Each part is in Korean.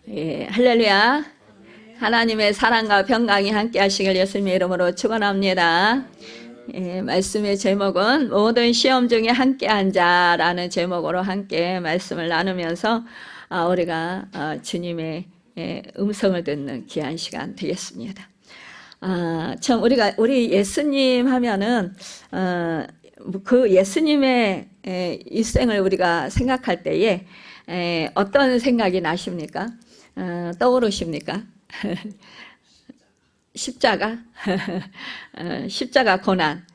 예, 할렐루야. 하나님의 사랑과 평강이 함께 하시길 예수님의 이름으로 축원합니다. 예, 말씀의 제목은 모든 시험 중에 함께한 자라는 제목으로 함께 말씀을 나누면서 우리가 주님의 음성을 듣는 귀한 시간 되겠습니다. 참 우리 예수님 하면은 그 예수님의 일생을 우리가 생각할 때에 어떤 생각이 나십니까? 떠오르십니까? 십자가? 십자가 고난.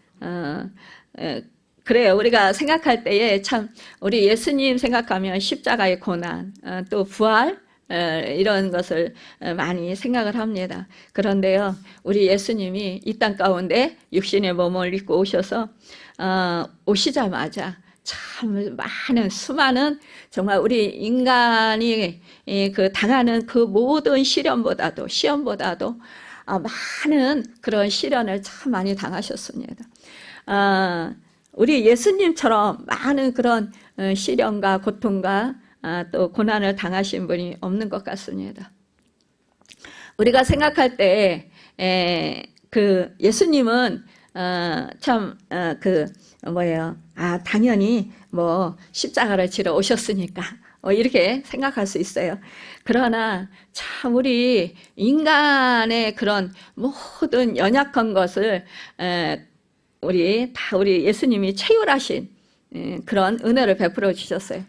그래요. 우리가 생각할 때에 참 우리 예수님 생각하면 십자가의 고난, 또 부활, 이런 것을 많이 생각을 합니다. 그런데요, 우리 예수님이 이 땅 가운데 육신의 몸을 입고 오셔서 오시자마자 참 많은 수많은 정말 우리 인간이 그 당하는 그 모든 시험보다도 많은 그런 시련을 참 많이 당하셨습니다. 우리 예수님처럼 많은 그런 시련과 고통과 또 고난을 당하신 분이 없는 것 같습니다. 우리가 생각할 때 그 예수님은 당연히 뭐 십자가를 지러 오셨으니까 이렇게 생각할 수 있어요. 그러나 참 우리 인간의 그런 모든 연약한 것을 우리 예수님이 채울하신 그런 은혜를 베풀어 주셨어요.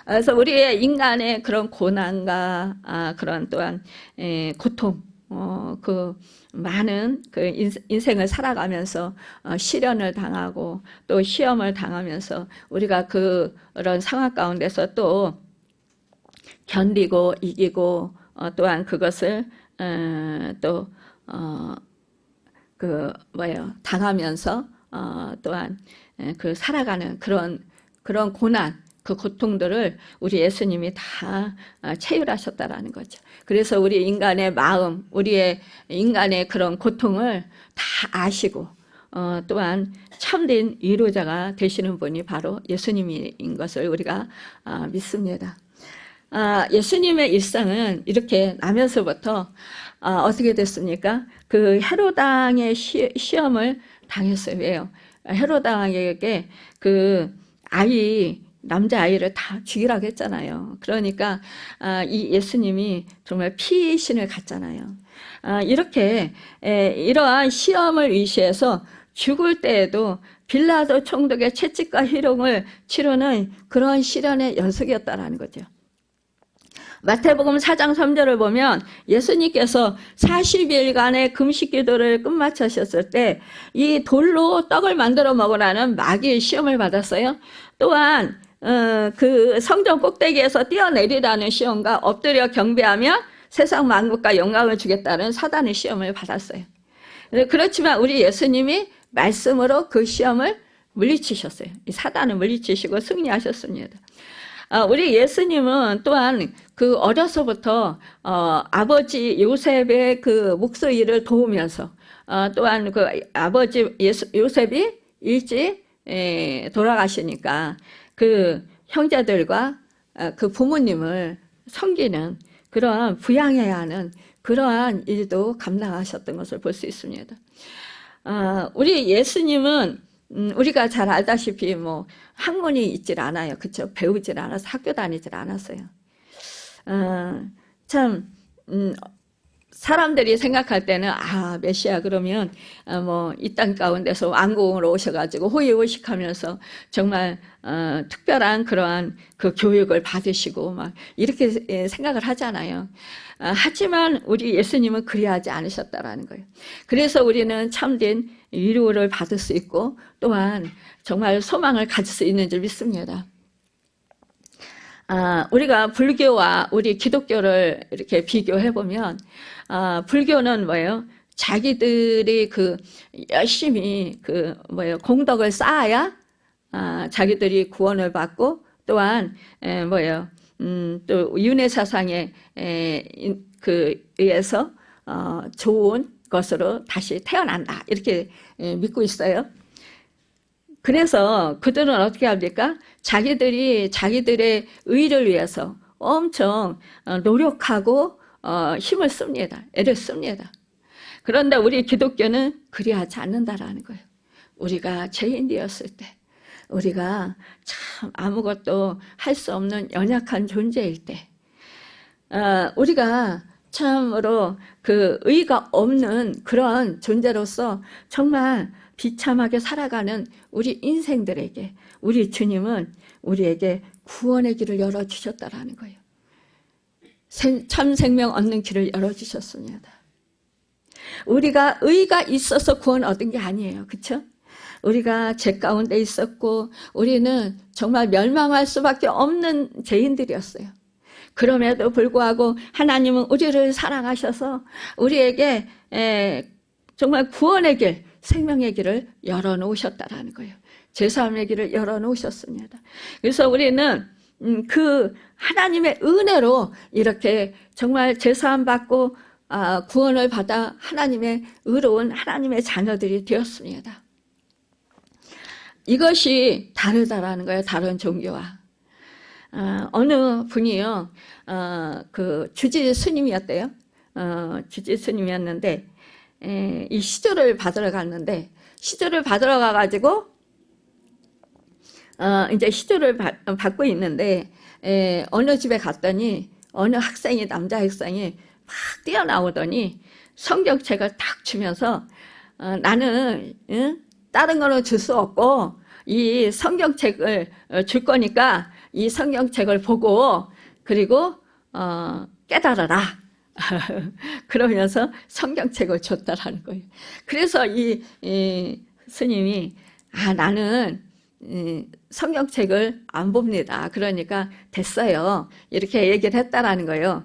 그래서 우리의 인간의 그런 고난과 그런 또한 고통, 그 많은 그 인생을 살아가면서 시련을 당하고 또 시험을 당하면서 우리가 그런 상황 가운데서 또 견디고 이기고 또한 그것을 당하면서 또한 그 살아가는 그런 고난, 그 고통들을 우리 예수님이 다 체휼하셨다라는 거죠. 그래서 우리 인간의 마음, 우리의 인간의 그런 고통을 다 아시고 또한 참된 위로자가 되시는 분이 바로 예수님인 것을 우리가 믿습니다. 예수님의 일상은 이렇게 나면서부터 어떻게 됐습니까? 그 헤롯 왕의 시험을 당했어요. 왜요? 헤롯 왕에게 그 남자아이를 다 죽이라고 했잖아요. 그러니까 이 예수님이 정말 피신을 갔잖아요. 이렇게 이러한 시험을 위시해서 죽을 때에도 빌라도 총독의 채찍과 희롱을 치르는 그런 시련의 연속이었다라는 거죠. 마태복음 4장 3절을 보면 예수님께서 40일간의 금식 기도를 끝마치셨을 때 이 돌로 떡을 만들어 먹으라는 마귀의 시험을 받았어요. 또한 그 성전 꼭대기에서 뛰어내리라는 시험과 엎드려 경배하며 세상 만국과 영광을 주겠다는 사단의 시험을 받았어요. 그렇지만 우리 예수님이 말씀으로 그 시험을 물리치셨어요. 이 사단을 물리치시고 승리하셨습니다. 우리 예수님은 또한 그 어려서부터 아버지 요셉의 그 목수 일을 도우면서 또한 그 아버지 요셉이 일찍 돌아가시니까 그 형제들과 그 부모님을 섬기는 그러한 부양해야 하는 그러한 일도 감당하셨던 것을 볼 수 있습니다. 우리 예수님은 우리가 잘 알다시피 뭐 학문이 있질 않아요. 그렇죠? 배우질 않아서 학교 다니질 않았어요. 사람들이 생각할 때는 메시아 그러면 뭐 이 땅 가운데서 왕궁으로 오셔가지고 호의호식하면서 정말 특별한 그러한 그 교육을 받으시고 막 이렇게 생각을 하잖아요. 하지만 우리 예수님은 그리하지 않으셨다라는 거예요. 그래서 우리는 참된 위로를 받을 수 있고 또한 정말 소망을 가질 수 있는 줄 믿습니다. 우리가 불교와 우리 기독교를 이렇게 비교해 보면 불교는 뭐예요? 자기들이 열심히 공덕을 쌓아야 자기들이 구원을 받고 또한 또 윤회 사상에 의해서 좋은 것으로 다시 태어난다 이렇게 믿고 있어요. 그래서 그들은 어떻게 합니까? 자기들의 의를 위해서 엄청 노력하고 힘을 씁니다. 애를 씁니다. 그런데 우리 기독교는 그리하지 않는다라는 거예요. 우리가 죄인이었을 때, 우리가 참 아무것도 할 수 없는 연약한 존재일 때, 우리가 참으로 그 의가 없는 그런 존재로서 정말 비참하게 살아가는 우리 인생들에게 우리 주님은 우리에게 구원의 길을 열어주셨다라는 거예요. 참 생명 얻는 길을 열어주셨습니다. 우리가 의가 있어서 구원 얻은 게 아니에요. 그렇죠? 우리가 죄 가운데 있었고 우리는 정말 멸망할 수밖에 없는 죄인들이었어요. 그럼에도 불구하고 하나님은 우리를 사랑하셔서 우리에게 정말 구원의 길, 생명의 길을 열어놓으셨다라는 거예요. 죄사함의 길을 열어놓으셨습니다. 그래서 우리는 그 하나님의 은혜로 이렇게 정말 죄사함 받고 구원을 받아 하나님의 의로운 하나님의 자녀들이 되었습니다. 이것이 다르다라는 거예요. 다른 종교와. 어느 분이요, 그 주지 스님이었대요. 주지 스님이었는데, 이 시조를 받으러 갔는데, 시조를 받으러 가가지고, 이제 시조를 받고 있는데, 어느 집에 갔더니, 어느 학생이, 남자 학생이 막 뛰어나오더니, 성경책을 탁 주면서, 나는, 다른 거는 줄 수 없고, 이 성경책을 줄 거니까, 이 성경책을 보고 그리고 깨달아라. 그러면서 성경책을 줬다라는 거예요. 그래서 이 스님이 나는 성경책을 안 봅니다. 그러니까 됐어요. 이렇게 얘기를 했다라는 거예요.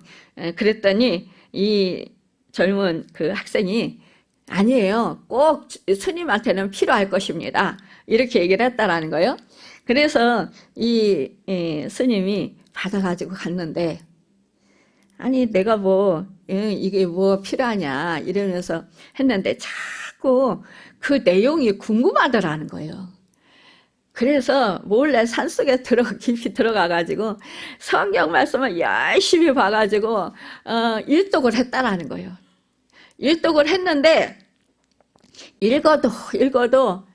그랬더니 이 젊은 그 학생이 아니에요. 꼭 스님한테는 필요할 것입니다. 이렇게 얘기를 했다라는 거예요. 그래서 이 스님이 받아가지고 갔는데, 아니 내가 뭐 이게 뭐 필요하냐 이러면서 했는데 자꾸 그 내용이 궁금하더라는 거예요. 그래서 몰래 산속에 깊이 들어가가지고 성경 말씀을 열심히 봐가지고 일독을 했다라는 거예요. 일독을 했는데 읽어도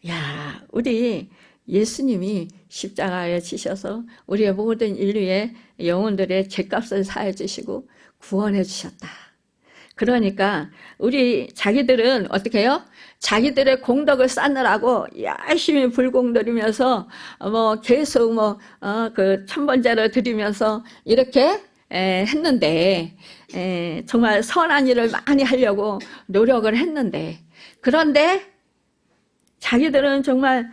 야, 우리 예수님이 십자가에 지셔서 우리의 모든 인류의 영혼들의 죄값을 사해 주시고 구원해 주셨다. 그러니까 우리 자기들은 어떻게 해요? 자기들의 공덕을 쌓느라고 열심히 불공들이면서 계속 그 천번제를 드리면서 이렇게 했는데 정말 선한 일을 많이 하려고 노력을 했는데, 그런데 자기들은 정말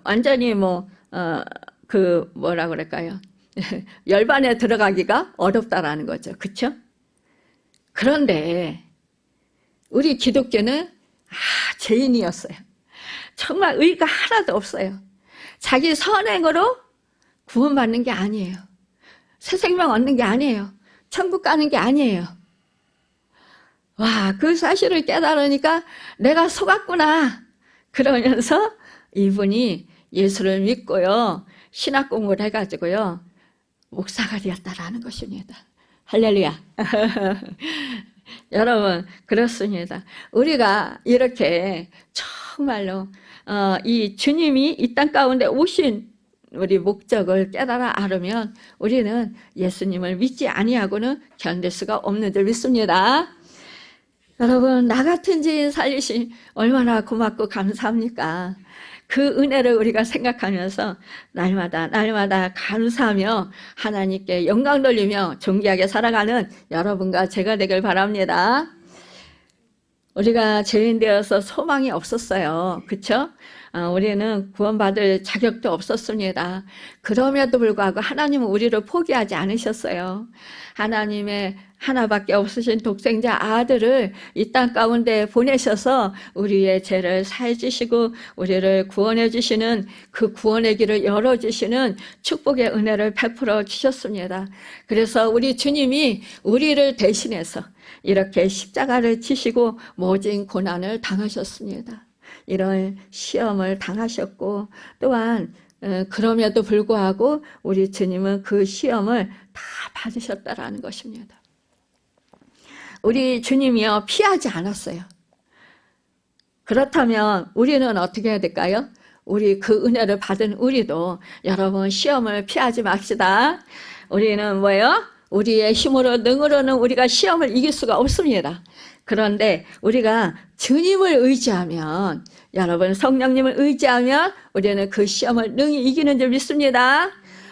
완전히 뭐라 그럴까요? 열반에 들어가기가 어렵다라는 거죠. 그렇죠? 그런데 우리 기독교는 죄인이었어요. 정말 의가 하나도 없어요. 자기 선행으로 구원받는 게 아니에요. 새 생명 얻는 게 아니에요. 천국 가는 게 아니에요. 와, 그 사실을 깨달으니까 내가 속았구나. 그러면서 이분이 예수를 믿고요, 신학 공부를 해가지고요, 목사가 되었다라는 것입니다. 할렐루야. 여러분, 그렇습니다. 우리가 이렇게 정말로 이 주님이 이 땅 가운데 오신 우리 목적을 깨달아 알으면 우리는 예수님을 믿지 아니하고는 견딜 수가 없는 줄 믿습니다. 여러분, 나 같은 죄인 살리신 얼마나 고맙고 감사합니까? 그 은혜를 우리가 생각하면서 날마다 감사하며 하나님께 영광 돌리며 존귀하게 살아가는 여러분과 제가 되길 바랍니다. 우리가 죄인 되어서 소망이 없었어요. 그렇죠? 우리는 구원받을 자격도 없었습니다. 그럼에도 불구하고 하나님은 우리를 포기하지 않으셨어요. 하나님의 하나밖에 없으신 독생자 아들을 이 땅 가운데 보내셔서 우리의 죄를 사해 주시고 우리를 구원해 주시는, 그 구원의 길을 열어 주시는 축복의 은혜를 베풀어 주셨습니다. 그래서 우리 주님이 우리를 대신해서 이렇게 십자가를 지시고 모진 고난을 당하셨습니다. 이런 시험을 당하셨고, 또한 그럼에도 불구하고 우리 주님은 그 시험을 다 받으셨다라는 것입니다. 우리 주님이요, 피하지 않았어요. 그렇다면 우리는 어떻게 해야 될까요? 우리 그 은혜를 받은 우리도 여러분 시험을 피하지 맙시다. 우리는 뭐예요? 우리의 힘으로 능으로는 우리가 시험을 이길 수가 없습니다. 그런데 우리가 주님을 의지하면, 여러분 성령님을 의지하면 우리는 그 시험을 능히 이기는 줄 믿습니다.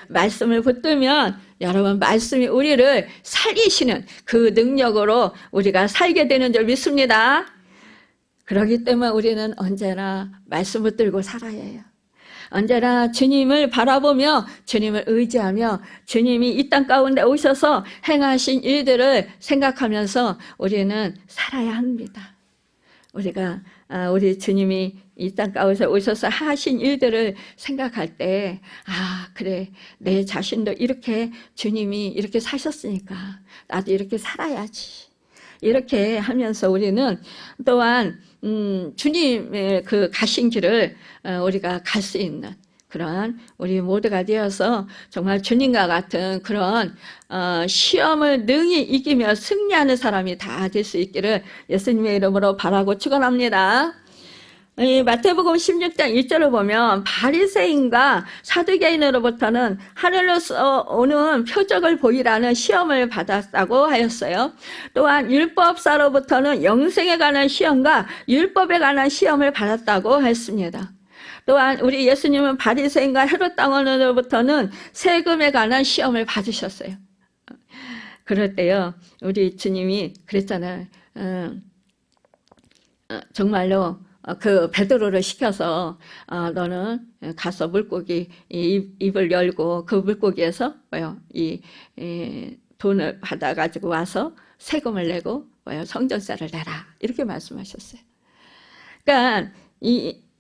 말씀을 붙들면 여러분 말씀이 우리를 살리시는 그 능력으로 우리가 살게 되는 줄 믿습니다. 그렇기 때문에 우리는 언제나 말씀 붙들고 살아야 해요. 언제나 주님을 바라보며 주님을 의지하며 주님이 이 땅 가운데 오셔서 행하신 일들을 생각하면서 우리는 살아야 합니다. 우리 주님이 이 땅 가운데 오셔서 하신 일들을 생각할 때, 그래, 내 자신도 이렇게 주님이 이렇게 사셨으니까 나도 이렇게 살아야지. 이렇게 하면서 우리는 또한 주님의 그 가신 길을 우리가 갈 수 있는 그런 우리 모두가 되어서 정말 주님과 같은 그런 시험을 능히 이기며 승리하는 사람이 다 될 수 있기를 예수님의 이름으로 바라고 축원합니다. 마태복음 16장 1절을 보면 바리새인과 사두개인으로부터는 하늘로서 오는 표적을 보이라는 시험을 받았다고 하였어요. 또한 율법사로부터는 영생에 관한 시험과 율법에 관한 시험을 받았다고 했습니다. 또한 우리 예수님은 바리새인과 헤롯 당원으로부터는 세금에 관한 시험을 받으셨어요. 그럴 때요, 우리 주님이 그랬잖아요. 정말로 그 베드로를 시켜서 너는 가서 물고기 입을 열고 그 물고기에서 이 돈을 받아가지고 와서 세금을 내고 성전세를 내라, 이렇게 말씀하셨어요. 그러니까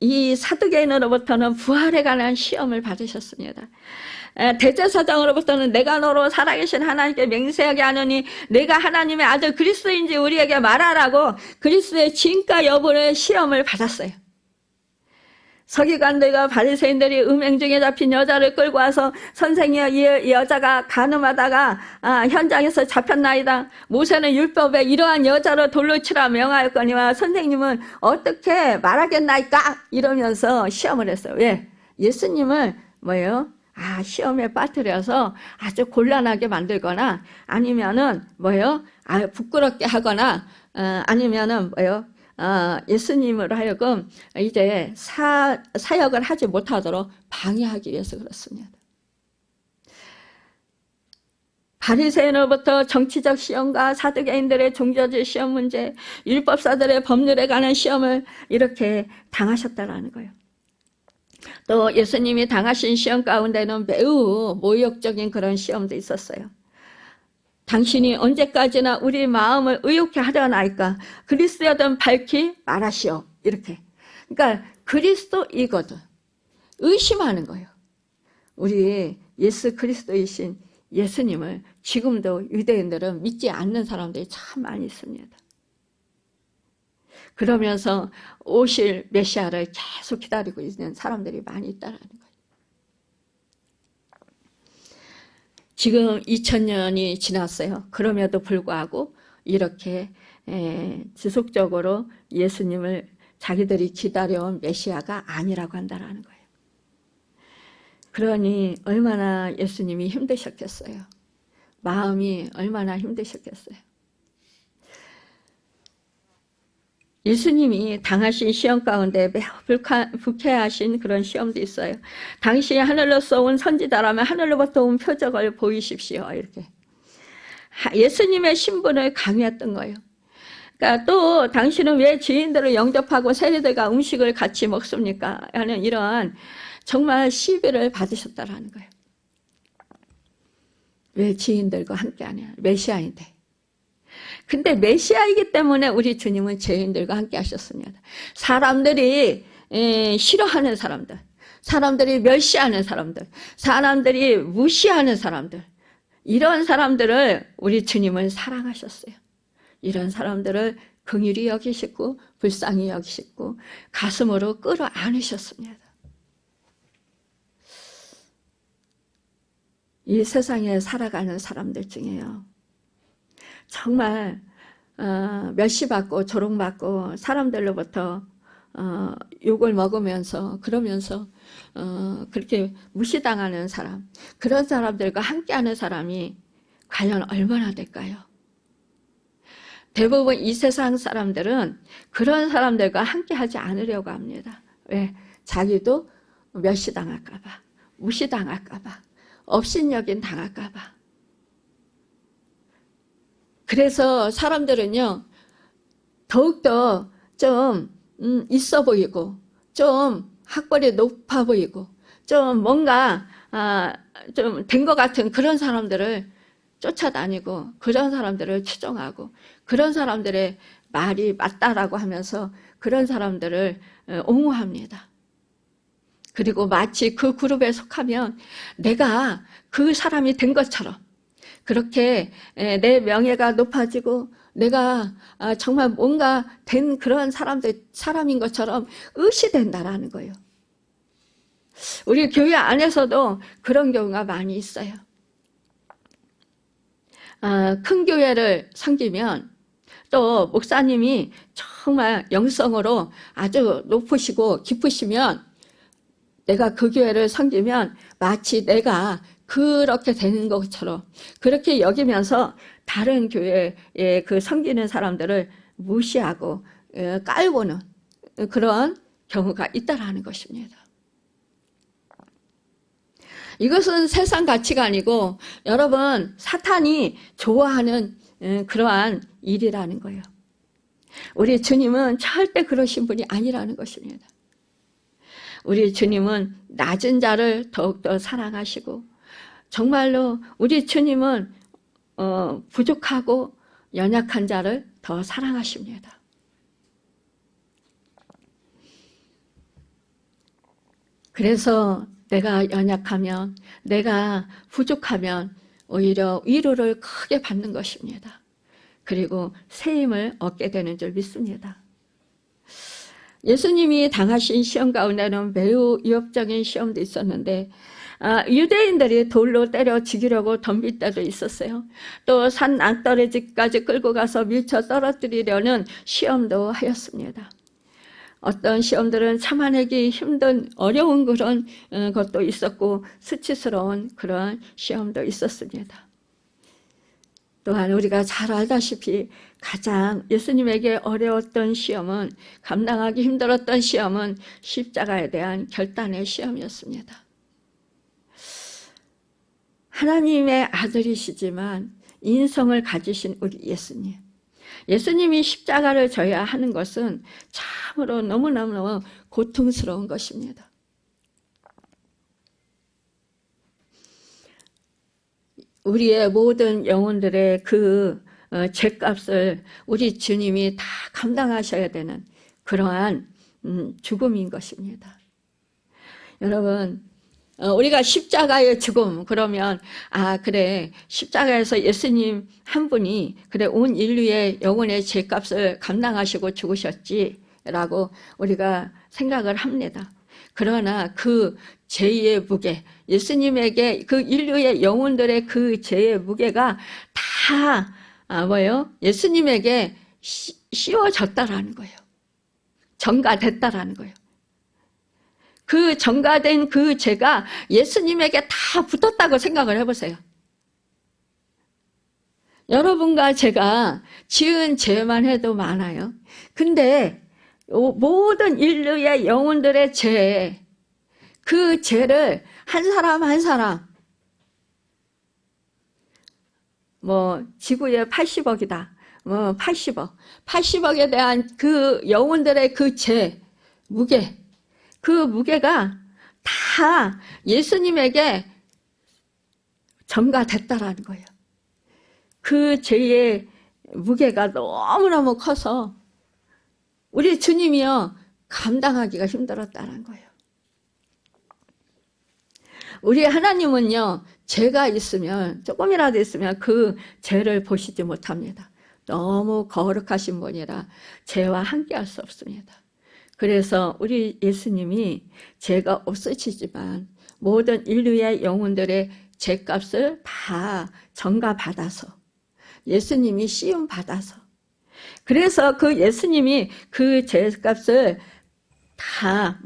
이 사두개인으로부터는 부활에 관한 시험을 받으셨습니다. 대제사장으로부터는 내가 너로 살아계신 하나님께 맹세하게 하느니 내가 하나님의 아들 그리스도인지 우리에게 말하라고 그리스도의 진가 여부를 시험을 받았어요. 서기관들과 바리새인들이 음행 중에 잡힌 여자를 끌고 와서 선생이여, 이 여자가 간음하다가 현장에서 잡혔나이다. 모세는 율법에 이러한 여자로 돌로 치라 명하였거니와 선생님은 어떻게 말하겠나이까? 이러면서 시험을 했어요. 왜? 예수님을 시험에 빠뜨려서 아주 곤란하게 만들거나 아니면은 부끄럽게 하거나 아니면은 예수님으로 하여금 이제 사역을 하지 못하도록 방해하기 위해서 그렇습니다. 바리새인으로부터 정치적 시험과 사두개인들의 종교적 시험 문제, 율법사들의 법률에 관한 시험을 이렇게 당하셨다는 거예요. 또 예수님이 당하신 시험 가운데는 매우 모욕적인 그런 시험도 있었어요. 당신이 언제까지나 우리 마음을 의욕케 하려나이까? 그리스도여든 밝히 말하시오. 이렇게. 그러니까 그리스도이거든 의심하는 거예요. 우리 예수 그리스도이신 예수님을 지금도 유대인들은 믿지 않는 사람들이 참 많이 있습니다. 그러면서 오실 메시아를 계속 기다리고 있는 사람들이 많이 있다는 거예요. 지금 2000년이 지났어요. 그럼에도 불구하고 이렇게 지속적으로 예수님을 자기들이 기다려온 메시아가 아니라고 한다는 거예요. 그러니 얼마나 예수님이 힘드셨겠어요. 마음이 얼마나 힘드셨겠어요. 예수님이 당하신 시험 가운데 매우 불쾌하신 그런 시험도 있어요. 당신이 하늘로서 온 선지자라면 하늘로부터 온 표적을 보이십시오. 이렇게. 예수님의 신분을 강요했던 거예요. 그러니까 또 당신은 왜 죄인들을 영접하고 세리들과 음식을 같이 먹습니까? 하는 이런 정말 시비를 받으셨다라는 거예요. 왜 죄인들과 함께하냐? 메시아인데. 근데 메시아이기 때문에 우리 주님은 죄인들과 함께 하셨습니다. 사람들이 싫어하는 사람들, 사람들이 멸시하는 사람들, 사람들이 무시하는 사람들, 이런 사람들을 우리 주님은 사랑하셨어요. 이런 사람들을 긍휼히 여기시고 불쌍히 여기시고 가슴으로 끌어안으셨습니다. 이 세상에 살아가는 사람들 중에요. 정말 멸시받고 조롱받고 사람들로부터 욕을 먹으면서 그러면서 그렇게 무시당하는 사람, 그런 사람들과 함께하는 사람이 과연 얼마나 될까요? 대부분 이 세상 사람들은 그런 사람들과 함께하지 않으려고 합니다. 왜? 자기도 멸시당할까 봐, 무시당할까 봐, 업신여긴 당할까 봐. 그래서 사람들은요, 더욱더 좀 있어 보이고, 좀 학벌이 높아 보이고, 좀 뭔가 좀 된 것 같은 그런 사람들을 쫓아다니고, 그런 사람들을 추종하고, 그런 사람들의 말이 맞다라고 하면서 그런 사람들을 옹호합니다. 그리고 마치 그 그룹에 속하면 내가 그 사람이 된 것처럼, 그렇게 내 명예가 높아지고 내가 정말 뭔가 된 그런 사람인 것처럼 의시된다라는 거예요. 우리 교회 안에서도 그런 경우가 많이 있어요. 큰 교회를 섬기면 또 목사님이 정말 영성으로 아주 높으시고 깊으시면 내가 그 교회를 섬기면 마치 내가 그렇게 되는 것처럼 그렇게 여기면서 다른 교회에 그 섬기는 사람들을 무시하고 깔보는 그런 경우가 있다라는 것입니다. 이것은 세상 가치가 아니고 여러분 사탄이 좋아하는 그러한 일이라는 거예요. 우리 주님은 절대 그러신 분이 아니라는 것입니다. 우리 주님은 낮은 자를 더욱더 사랑하시고 정말로 우리 주님은 부족하고 연약한 자를 더 사랑하십니다. 그래서 내가 연약하면, 내가 부족하면 오히려 위로를 크게 받는 것입니다. 그리고 새 힘을 얻게 되는 줄 믿습니다. 예수님이 당하신 시험 가운데는 매우 위협적인 시험도 있었는데 유대인들이 돌로 때려 죽이려고 덤빌 때도 있었어요. 또 산 낭떠러지까지 끌고 가서 밀쳐 떨어뜨리려는 시험도 하였습니다. 어떤 시험들은 참아내기 힘든 어려운 그런 것도 있었고 수치스러운 그런 시험도 있었습니다. 또한 우리가 잘 알다시피 가장 예수님에게 어려웠던 시험은, 감당하기 힘들었던 시험은 십자가에 대한 결단의 시험이었습니다. 하나님의 아들이시지만 인성을 가지신 우리 예수님. 예수님이 십자가를 져야 하는 것은 참으로 너무너무 고통스러운 것입니다. 우리의 모든 영혼들의 그 죄값을 우리 주님이 다 감당하셔야 되는 그러한 죽음인 것입니다. 여러분, 우리가 십자가의 죽음 그러면 그래 십자가에서 예수님 한 분이 그래 온 인류의 영혼의 죄값을 감당하시고 죽으셨지라고 우리가 생각을 합니다. 그러나 그 죄의 무게, 예수님에게 그 인류의 영혼들의 그 죄의 무게가 다 예수님에게 씌워졌다라는 거예요. 전가됐다라는 거예요. 그 전가된 그 죄가 예수님에게 다 붙었다고 생각을 해보세요. 여러분과 제가 지은 죄만 해도 많아요. 근데 모든 인류의 영혼들의 죄, 그 죄를 한 사람 한 사람, 지구에 80억이다. 80억에 대한 그 영혼들의 그 죄, 무게, 그 무게가 다 예수님에게 전가됐다라는 거예요. 그 죄의 무게가 너무너무 커서 우리 주님이요 감당하기가 힘들었다는 거예요. 우리 하나님은요 죄가 있으면 조금이라도 있으면 그 죄를 보시지 못합니다. 너무 거룩하신 분이라 죄와 함께할 수 없습니다. 그래서 우리 예수님이 죄가 없으시지만 모든 인류의 영혼들의 죄값을 다 전가받아서 예수님이 시움 받아서 그래서 그 예수님이 그 죄값을 다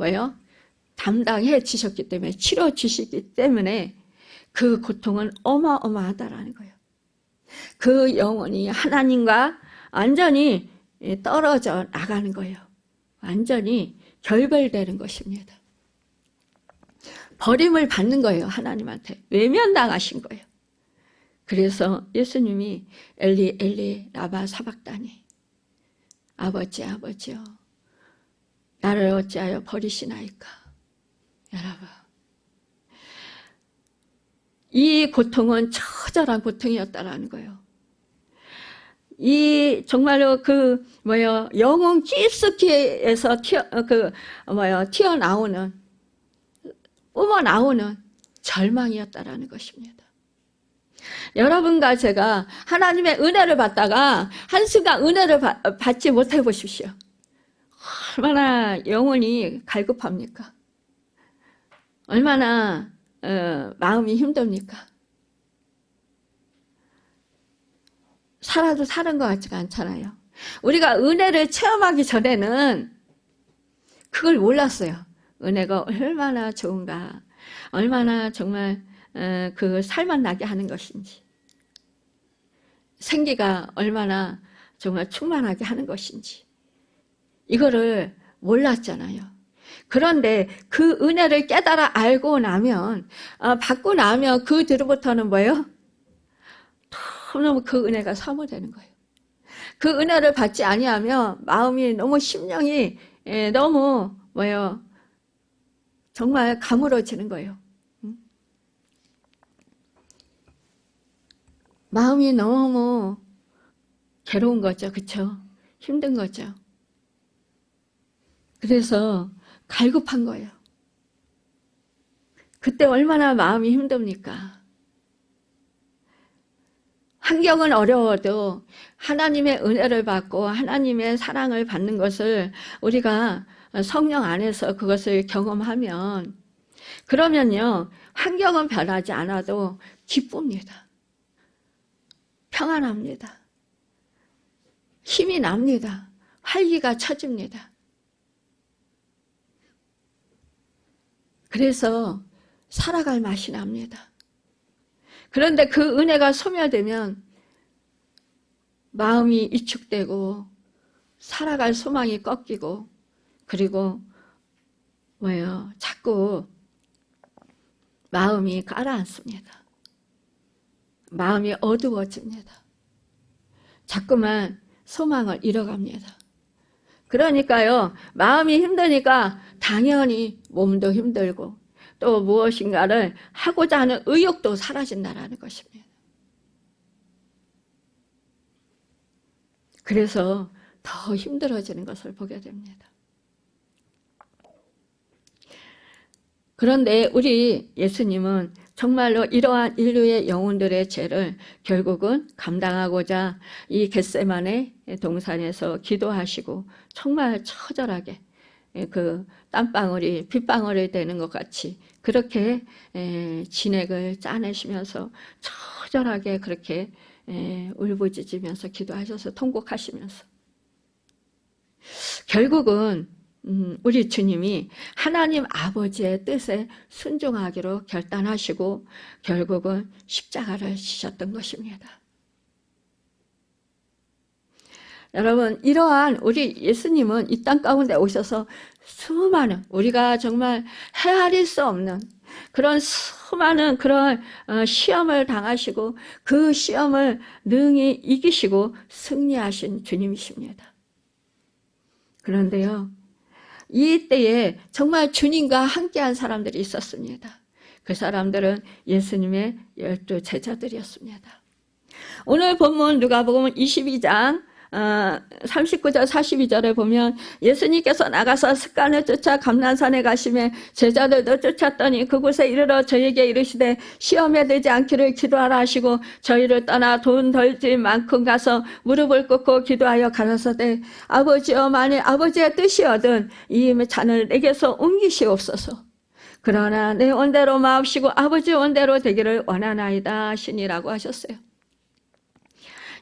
담당해 주셨기 때문에 치러 주시기 때문에 그 고통은 어마어마하다라는 거예요. 그 영혼이 하나님과 완전히 떨어져 나가는 거예요. 완전히 결별되는 것입니다. 버림을 받는 거예요. 하나님한테 외면당하신 거예요. 그래서 예수님이 엘리 엘리 라마 사박다니 아버지 아버지여 나를 어찌하여 버리시나이까. 여러분 이 고통은 처절한 고통이었다라는 거예요. 이 정말로 영혼 깊숙이에서 튀어나오는 뿜어나오는 절망이었다라는 것입니다. 여러분과 제가 하나님의 은혜를 받다가 한순간 은혜를 받지 못해 보십시오. 얼마나 영혼이 갈급합니까? 얼마나 마음이 힘듭니까? 살아도 사는 것 같지가 않잖아요. 우리가 은혜를 체험하기 전에는 그걸 몰랐어요. 은혜가 얼마나 좋은가, 얼마나 정말 그 살만 나게 하는 것인지, 생기가 얼마나 정말 충만하게 하는 것인지 이거를 몰랐잖아요. 그런데 그 은혜를 깨달아 알고 나면 받고 나면 그 뒤로부터는 뭐예요? 너무 그 은혜가 사모되는 거예요. 그 은혜를 받지 아니하면 마음이 너무 심령이 너무 정말 가물어지는 거예요. 마음이 너무 괴로운 거죠. 그렇죠? 힘든 거죠. 그래서 갈급한 거예요. 그때 얼마나 마음이 힘듭니까? 환경은 어려워도 하나님의 은혜를 받고 하나님의 사랑을 받는 것을 우리가 성령 안에서 그것을 경험하면 그러면요 환경은 변하지 않아도 기쁩니다. 평안합니다. 힘이 납니다. 활기가 쳐집니다. 그래서 살아갈 맛이 납니다. 그런데 그 은혜가 소멸되면 마음이 위축되고 살아갈 소망이 꺾이고 그리고 자꾸 마음이 가라앉습니다. 마음이 어두워집니다. 자꾸만 소망을 잃어갑니다. 그러니까요, 마음이 힘드니까 당연히 몸도 힘들고 또 무엇인가를 하고자 하는 의욕도 사라진다는 것입니다. 그래서 더 힘들어지는 것을 보게 됩니다. 그런데 우리 예수님은 정말로 이러한 인류의 영혼들의 죄를 결국은 감당하고자 이 겟세마네 동산에서 기도하시고 정말 처절하게 그 땀방울이 빗방울이 되는 것 같이 그렇게 진액을 짜내시면서 처절하게 그렇게 울부짖으면서 기도하셔서 통곡하시면서 결국은 우리 주님이 하나님 아버지의 뜻에 순종하기로 결단하시고 결국은 십자가를 지셨던 것입니다. 여러분 이러한 우리 예수님은 이 땅 가운데 오셔서 수많은 우리가 정말 헤아릴 수 없는 그런 수많은 그런 시험을 당하시고 그 시험을 능히 이기시고 승리하신 주님이십니다. 그런데요 이때에 정말 주님과 함께한 사람들이 있었습니다. 그 사람들은 예수님의 12 제자들이었습니다. 오늘 본문 누가복음 22장 39절 42절에 보면 예수님께서 나가서 습관을 쫓아 감난산에 가시매 제자들도 쫓았더니 그곳에 이르러 저에게 이르시되 시험에 들지 않기를 기도하라 하시고 저희를 떠나 돈 덜지 만큼 가서 무릎을 꿇고 기도하여 가라사대 아버지여 만일 아버지의 뜻이거든 이 잔을 내게서 옮기시옵소서. 그러나 내 원대로 마옵시고 아버지 원대로 되기를 원하나이다 하시니라고 하셨어요.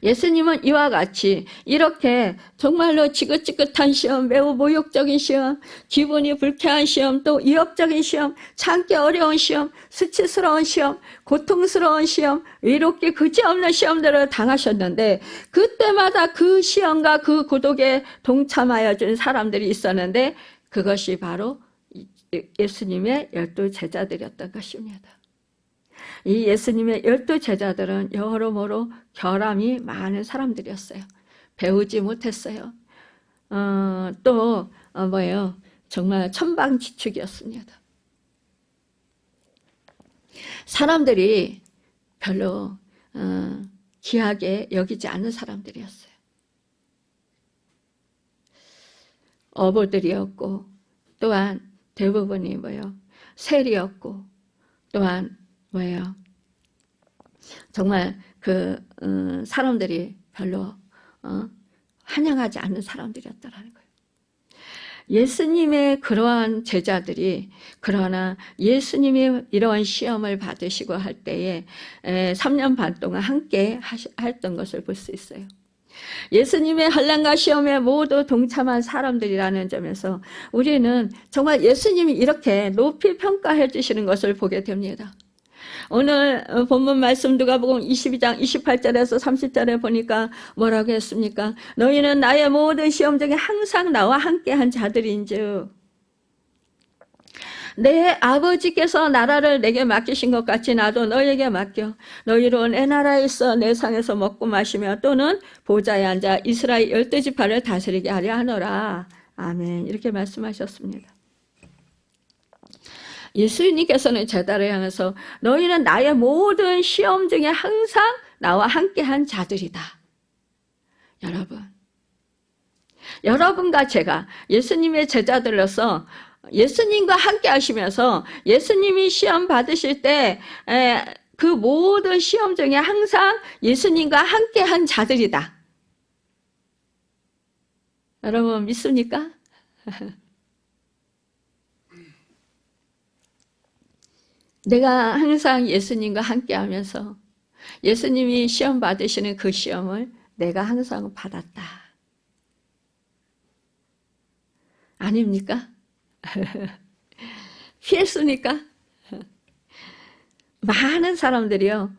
예수님은 이와 같이 이렇게 정말로 지긋지긋한 시험, 매우 모욕적인 시험, 기분이 불쾌한 시험, 또 위협적인 시험, 참기 어려운 시험, 수치스러운 시험, 고통스러운 시험, 위롭기 그지없는 시험들을 당하셨는데 그때마다 그 시험과 그 고독에 동참하여 준 사람들이 있었는데 그것이 바로 예수님의 12 제자들이었던 것입니다. 이 예수님의 12 제자들은 여러모로 결함이 많은 사람들이었어요. 배우지 못했어요. 뭐예요? 정말 천방지축이었습니다. 사람들이 별로 귀하게 여기지 않는 사람들이었어요. 어부들이었고 또한 대부분이 세리였고 또한 정말 사람들이 별로 환영하지 않는 사람들이었다라는 거예요. 예수님의 그러한 제자들이 그러나 예수님이 이러한 시험을 받으시고 할 때에 3년 반 동안 함께 했던 것을 볼 수 있어요. 예수님의 환난과 시험에 모두 동참한 사람들이라는 점에서 우리는 정말 예수님이 이렇게 높이 평가해 주시는 것을 보게 됩니다. 오늘 본문 말씀 누가복음 22장 28절에서 30절에 보니까 뭐라고 했습니까? 너희는 나의 모든 시험 중에 항상 나와 함께한 자들인즉 내 아버지께서 나라를 내게 맡기신 것 같이 나도 너희에게 맡겨 너희로 내 나라에 있어 내 상에서 먹고 마시며 또는 보좌에 앉아 이스라엘 12지파를 다스리게 하려 하노라. 아멘. 이렇게 말씀하셨습니다. 예수님께서는 제자를 향해서 너희는 나의 모든 시험 중에 항상 나와 함께한 자들이다. 여러분과 제가 예수님의 제자들로서 예수님과 함께 하시면서 예수님이 시험 받으실 때 그 모든 시험 중에 항상 예수님과 함께한 자들이다. 여러분 믿습니까? 내가 항상 예수님과 함께하면서 예수님이 시험 받으시는 그 시험을 내가 항상 받았다. 아닙니까? 피했습니까? 많은 사람들이요.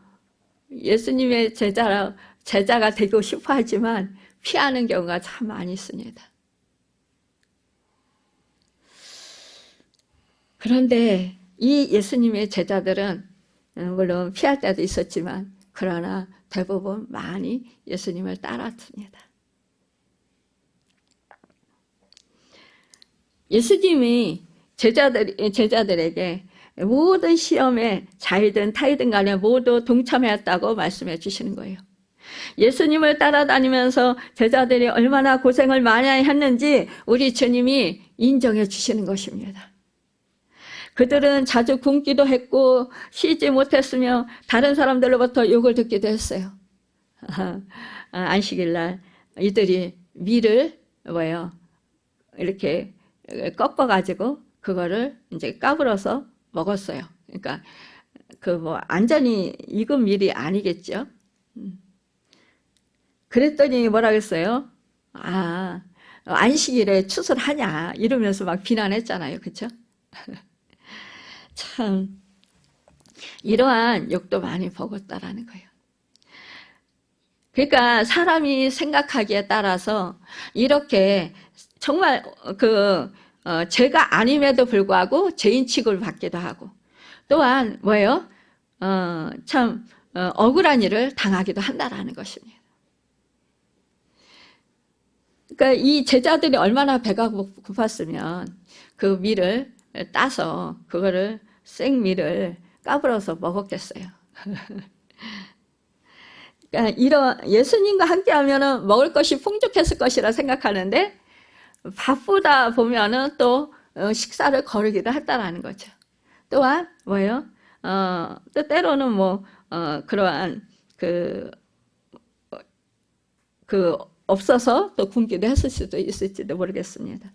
예수님의 제자가 되고 싶어 하지만 피하는 경우가 참 많이 있습니다. 그런데 이 예수님의 제자들은 물론 피할 때도 있었지만 그러나 대부분 많이 예수님을 따랐습니다. 예수님이 제자들에게 모든 시험에 자이든 타이든 간에 모두 동참했다고 말씀해 주시는 거예요. 예수님을 따라다니면서 제자들이 얼마나 고생을 많이 했는지 우리 주님이 인정해 주시는 것입니다. 그들은 자주 굶기도 했고 쉬지 못했으며 다른 사람들로부터 욕을 듣기도 했어요. 안식일날 이들이 밀을 이렇게 꺾어가지고 그거를 이제 까불어서 먹었어요. 그러니까 완전히 익은 밀이 아니겠죠. 그랬더니 뭐라 그랬어요? 안식일에 추수하냐 이러면서 막 비난했잖아요. 그렇죠? 참 이러한 욕도 많이 먹었다라는 거예요. 그러니까 사람이 생각하기에 따라서 이렇게 정말 죄가 아님에도 불구하고 죄인 취급을 받기도 하고 또한 참 억울한 일을 당하기도 한다라는 것입니다. 그러니까 이 제자들이 얼마나 배가 고팠으면 그 밀을 따서 그거를 생밀을 까불어서 먹었겠어요. 그러니까 예수님과 함께하면 먹을 것이 풍족했을 것이라 생각하는데 바쁘다 보면은 또 식사를 거르기도 했다라는 거죠. 또한 또 때로는 그러한 없어서 또 굶기도 했을 수도 있을지도 모르겠습니다.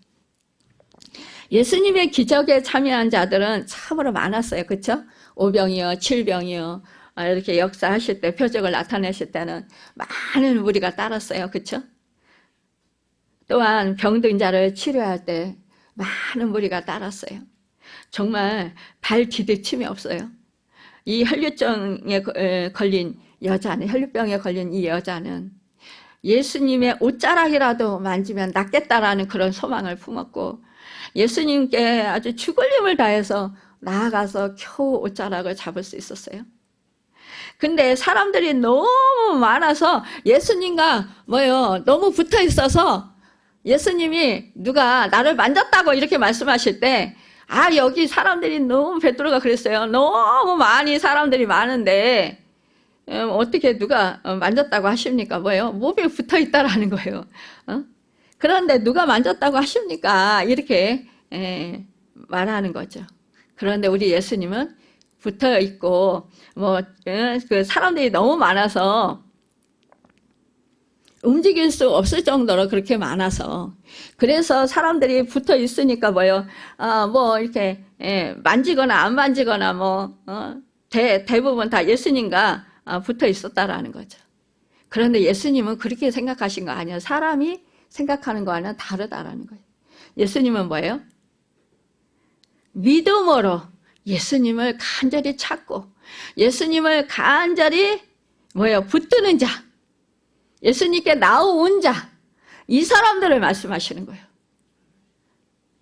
예수님의 기적에 참여한 자들은 참으로 많았어요. 그렇죠? 오병이어, 칠병이어 이렇게 역사하실 때, 표적을 나타내실 때는 많은 무리가 따랐어요. 그렇죠? 또한 병든 자를 치료할 때 많은 무리가 따랐어요. 정말 발 디딜침이 없어요. 이 혈류병에 걸린 여자는, 혈류병에 걸린 이 여자는 예수님의 옷자락이라도 만지면 낫겠다라는 그런 소망을 품었고, 예수님께 아주 죽을 힘을 다해서 나아가서 겨우 옷자락을 잡을 수 있었어요. 근데 사람들이 너무 많아서 예수님과 너무 붙어 있어서 예수님이 누가 나를 만졌다고 이렇게 말씀하실 때, 여기 사람들이 너무, 베드로가 그랬어요. 너무 많이 사람들이 많은데 어떻게 누가 만졌다고 하십니까? 몸에 붙어 있다라는 거예요. 그런데 누가 만졌다고 하십니까? 이렇게 말하는 거죠. 그런데 우리 예수님은 붙어 있고 그 사람들이 너무 많아서 움직일 수 없을 정도로 그렇게 많아서, 그래서 사람들이 붙어 있으니까 이렇게 만지거나 안 만지거나 대부분 다 예수님과 붙어 있었다라는 거죠. 그런데 예수님은 그렇게 생각하신 거 아니에요. 사람이 생각하는 거와는 다르다라는 거예요. 예수님은 뭐예요? 믿음으로 예수님을 간절히 찾고 예수님을 간절히 붙드는 자, 예수님께 나온 자, 이 사람들을 말씀하시는 거예요.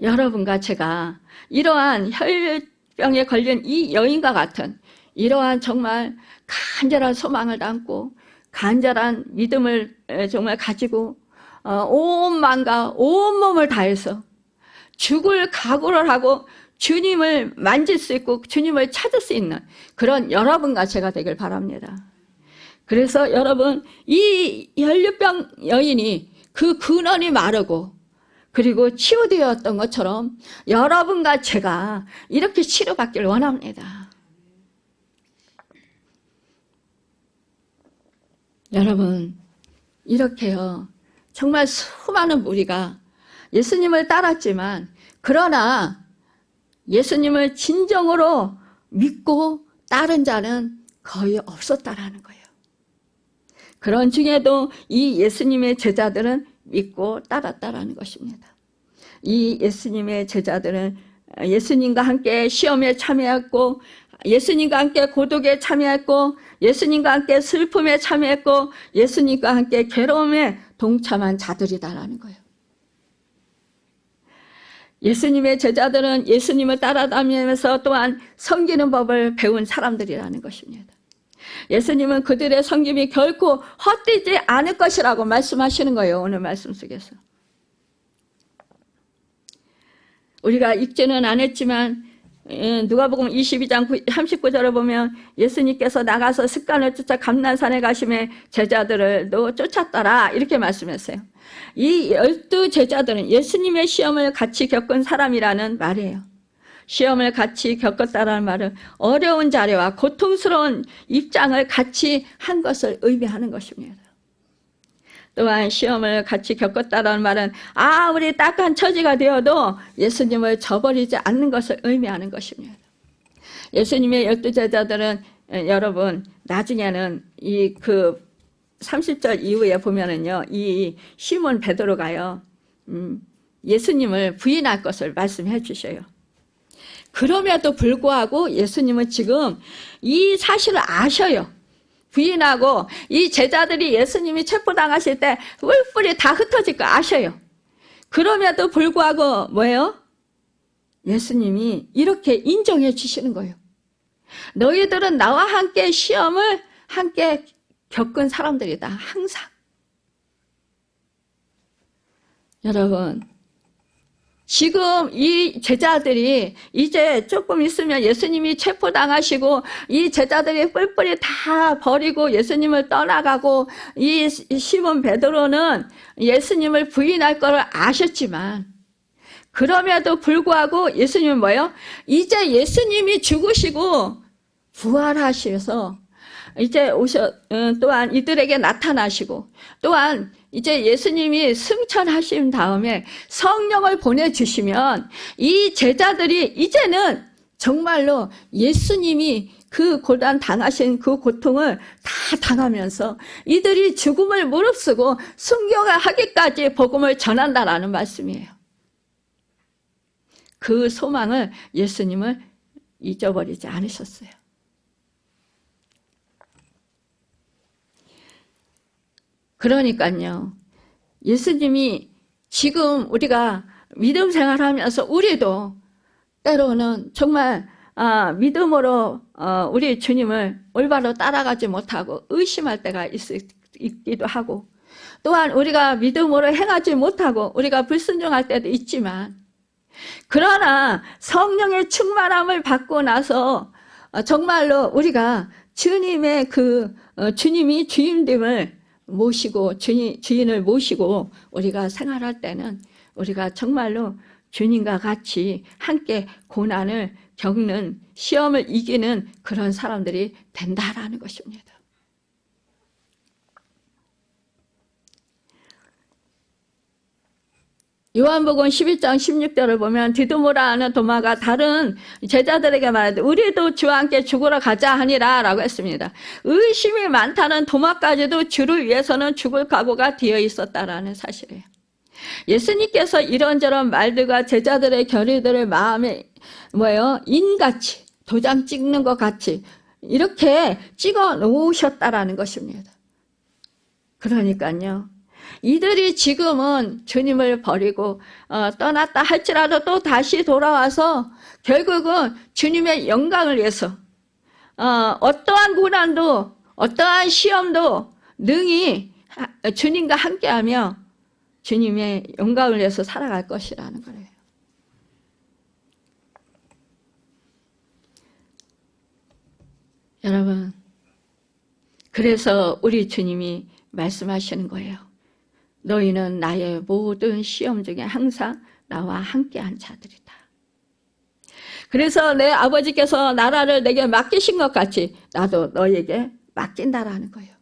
여러분과 제가 이러한 혈병에 걸린 이 여인과 같은 이러한 정말 간절한 소망을 담고 간절한 믿음을 정말 가지고 온 마음과 온 몸을 다해서 죽을 각오를 하고 주님을 만질 수 있고 주님을 찾을 수 있는 그런 여러분과 제가 되길 바랍니다. 그래서 여러분, 이 혈류병 여인이 그 근원이 마르고 그리고 치유되었던 것처럼 여러분과 제가 이렇게 치료받기를 원합니다. 여러분, 이렇게요, 정말 수많은 무리가 예수님을 따랐지만, 그러나 예수님을 진정으로 믿고 따른 자는 거의 없었다라는 거예요. 그런 중에도 이 예수님의 제자들은 믿고 따랐다라는 것입니다. 이 예수님의 제자들은 예수님과 함께 시험에 참여했고, 예수님과 함께 고독에 참여했고, 예수님과 함께 슬픔에 참여했고, 예수님과 함께 괴로움에 동참한 자들이다라는 거예요. 예수님의 제자들은 예수님을 따라다니면서 또한 섬기는 법을 배운 사람들이라는 것입니다. 예수님은 그들의 섬김이 결코 헛되지 않을 것이라고 말씀하시는 거예요. 오늘 말씀 속에서. 우리가 읽지는 안 했지만 누가복음 22장 39절을 보면 예수님께서 나가서 습관을 쫓아 감난산에 가심에 제자들을 쫓았더라 이렇게 말씀했어요. 이 12 제자들은 예수님의 시험을 같이 겪은 사람이라는 말이에요. 시험을 같이 겪었다라는 말은 어려운 자리와 고통스러운 입장을 같이 한 것을 의미하는 것입니다. 또한 시험을 같이 겪었다라는 말은 우리 딱한 처지가 되어도 예수님을 저버리지 않는 것을 의미하는 것입니다. 예수님의 12 제자들은 여러분 나중에는 이 30절 이후에 보면은요, 이 시몬 베드로가요, 예수님을 부인할 것을 말씀해 주셔요. 그럼에도 불구하고 예수님은 지금 이 사실을 아셔요. 부인하고 이 제자들이 예수님이 체포당하실 때 뿔뿔이 다 흩어질 거 아셔요. 그럼에도 불구하고 뭐예요? 예수님이 이렇게 인정해 주시는 거예요. 너희들은 나와 함께 시험을 함께 겪은 사람들이다. 항상. 여러분, 지금 이 제자들이 이제 조금 있으면 예수님이 체포당하시고 이 제자들이 뿔뿔이 다 버리고 예수님을 떠나가고 이 시몬 베드로는 예수님을 부인할 걸 아셨지만 그럼에도 불구하고 예수님은 뭐예요? 이제 예수님이 죽으시고 부활하셔서 이제 또한 이들에게 나타나시고, 또한 이제 예수님이 승천하신 다음에 성령을 보내주시면 이 제자들이 이제는 정말로 예수님이 그 고난 당하신 그 고통을 다 당하면서 이들이 죽음을 무릅쓰고 순교하기까지 복음을 전한다라는 말씀이에요. 그 소망을 예수님을 잊어버리지 않으셨어요. 그러니까요, 예수님이 지금 우리가 믿음 생활하면서 우리도 때로는 정말 믿음으로 우리 주님을 올바로 따라가지 못하고 의심할 때가 있기도 하고, 또한 우리가 믿음으로 행하지 못하고 우리가 불순종할 때도 있지만, 그러나 성령의 충만함을 받고 나서 정말로 우리가 주님의 주님이 주임됨을 모시고 주인을 모시고 우리가 생활할 때는 우리가 정말로 주님과 같이 함께 고난을 겪는, 시험을 이기는 그런 사람들이 된다라는 것입니다. 요한복음 11장 16절을 보면 디두모라 하는 도마가 다른 제자들에게 말하되 우리도 주와 함께 죽으러 가자 하니라 라고 했습니다. 의심이 많다는 도마까지도 주를 위해서는 죽을 각오가 되어 있었다라는 사실이에요. 예수님께서 이런저런 말들과 제자들의 결의들을 마음에 인같이 도장 찍는 것 같이 이렇게 찍어 놓으셨다라는 것입니다. 그러니까요, 이들이 지금은 주님을 버리고 떠났다 할지라도 또 다시 돌아와서 결국은 주님의 영광을 위해서 어떠한 고난도 어떠한 시험도 능히 주님과 함께하며 주님의 영광을 위해서 살아갈 것이라는 거예요. 여러분, 그래서 우리 주님이 말씀하시는 거예요. 너희는 나의 모든 시험 중에 항상 나와 함께한 자들이다. 그래서 내 아버지께서 나라를 내게 맡기신 것 같이 나도 너에게 맡긴다라는 거예요.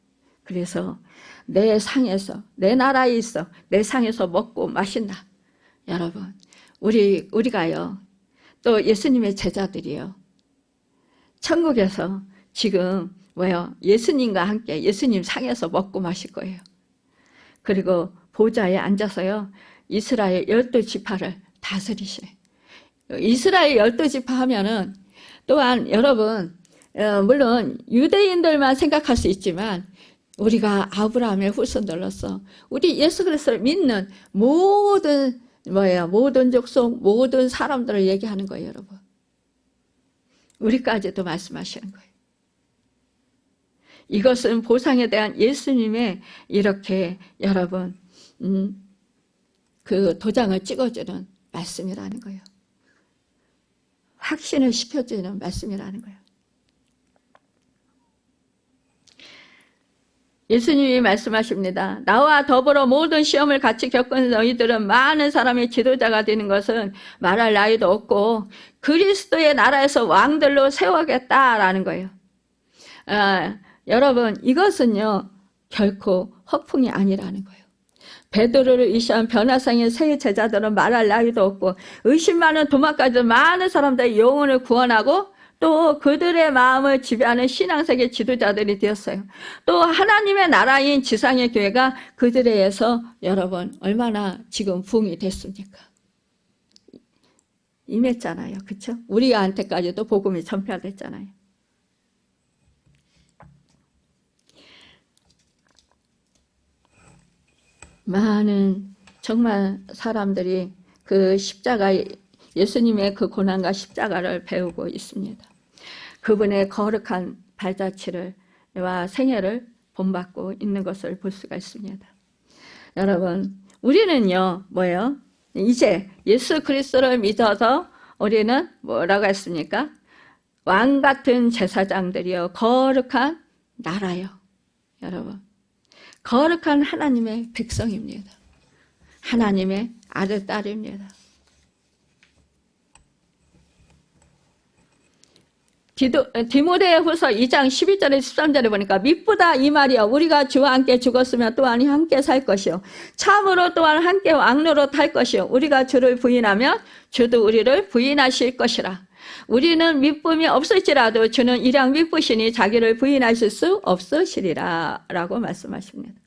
그래서 내 상에서, 내 나라에 있어 내 상에서 먹고 마신다. 여러분, 우리가요, 또 예수님의 제자들이요, 천국에서 지금 예수님과 함께 예수님 상에서 먹고 마실 거예요. 그리고 보좌에 앉아서요, 이스라엘 12지파를 다스리시네. 이스라엘 12지파 하면은 또한 여러분, 물론 유대인들만 생각할 수 있지만 우리가 아브라함의 후손들로서 우리 예수 그리스도를 믿는 모든 모든 족속, 모든 사람들을 얘기하는 거예요, 여러분. 우리까지도 말씀하시는 거예요. 이것은 보상에 대한 예수님의 이렇게 여러분 그 도장을 찍어주는 말씀이라는 거예요. 확신을 시켜주는 말씀이라는 거예요. 예수님이 말씀하십니다. 나와 더불어 모든 시험을 같이 겪은 너희들은 많은 사람의 지도자가 되는 것은 말할 나위도 없고 그리스도의 나라에서 왕들로 세우겠다라는 거예요. 여러분, 이것은요 결코 허풍이 아니라는 거예요. 베드로를 의시한 변화상의 세 제자들은 말할 나위도 없고 의심 많은 도마까지 많은 사람들의 영혼을 구원하고 또 그들의 마음을 지배하는 신앙세계 지도자들이 되었어요. 또 하나님의 나라인 지상의 교회가 그들에 의해서 여러분 얼마나 지금 부흥이 됐습니까? 임했잖아요. 그렇죠? 우리한테까지도 복음이 전파됐잖아요. 많은 정말 사람들이 그 십자가, 예수님의 그 고난과 십자가를 배우고 있습니다. 그분의 거룩한 발자취와 생애를 본받고 있는 것을 볼 수가 있습니다. 여러분, 우리는요, 이제 예수 그리스도를 믿어서 우리는 뭐라고 했습니까? 왕 같은 제사장들이요, 거룩한 나라요. 여러분, 거룩한 하나님의 백성입니다. 하나님의 아들, 딸입니다. 디모데후서 2장 12절에 13절에 보니까 미쁘다 이 말이여 우리가 주와 함께 죽었으면 또한 함께 살 것이요 참으로 또한 함께 왕노로 탈 것이요 우리가 주를 부인하면 주도 우리를 부인하실 것이라. 우리는 미쁨이 없을지라도 주는 일양 미쁘시니 자기를 부인하실 수 없으시리라 라고 말씀하십니다.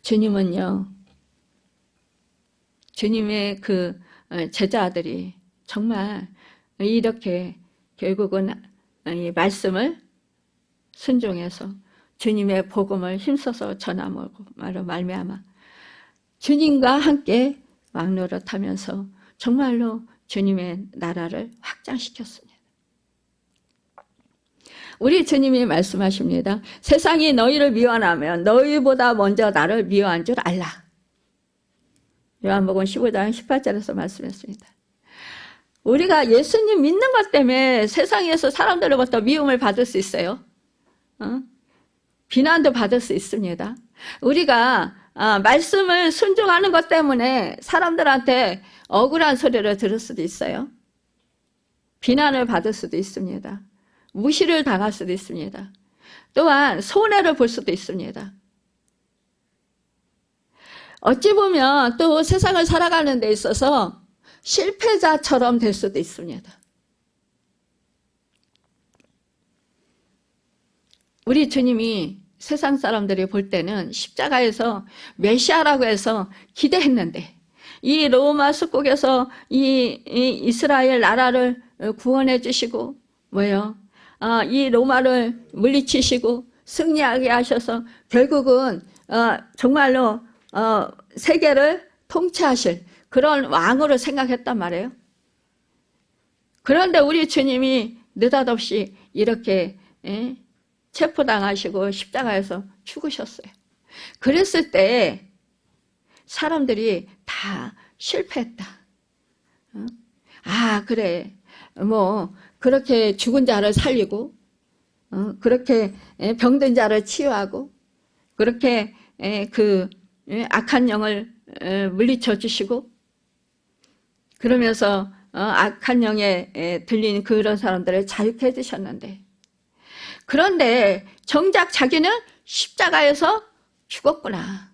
주님은요, 주님의 그 제자들이 정말 이렇게 결국은 이 말씀을 순종해서 주님의 복음을 힘써서 전함으로 말미암아 주님과 함께 왕노릇하면서 정말로 주님의 나라를 확장시켰습니다. 우리 주님이 말씀하십니다. 세상이 너희를 미워하면 너희보다 먼저 나를 미워한 줄 알라. 요한복음 15장 18절에서 말씀했습니다. 우리가 예수님 믿는 것 때문에 세상에서 사람들로부터 미움을 받을 수 있어요. 비난도 받을 수 있습니다. 우리가 말씀을 순종하는 것 때문에 사람들한테 억울한 소리를 들을 수도 있어요. 비난을 받을 수도 있습니다. 무시를 당할 수도 있습니다. 또한 손해를 볼 수도 있습니다. 어찌 보면 또 세상을 살아가는 데 있어서 실패자처럼 될 수도 있습니다. 우리 주님이 세상 사람들이 볼 때는 십자가에서 메시아라고 해서 기대했는데 이 로마 속국에서 이 이스라엘 나라를 구원해 주시고 이 로마를 물리치시고 승리하게 하셔서 결국은 정말로 세계를 통치하실 그런 왕으로 생각했단 말이에요. 그런데 우리 주님이 느닷없이 이렇게 체포당하시고 십자가에서 죽으셨어요. 그랬을 때 사람들이 다 실패했다. 그래. 그렇게 죽은 자를 살리고, 그렇게 병든 자를 치유하고, 그렇게 악한 영을 물리쳐 주시고, 그러면서 악한 영에 들린 그런 사람들을 자유케 해주셨는데, 그런데 정작 자기는 십자가에서 죽었구나.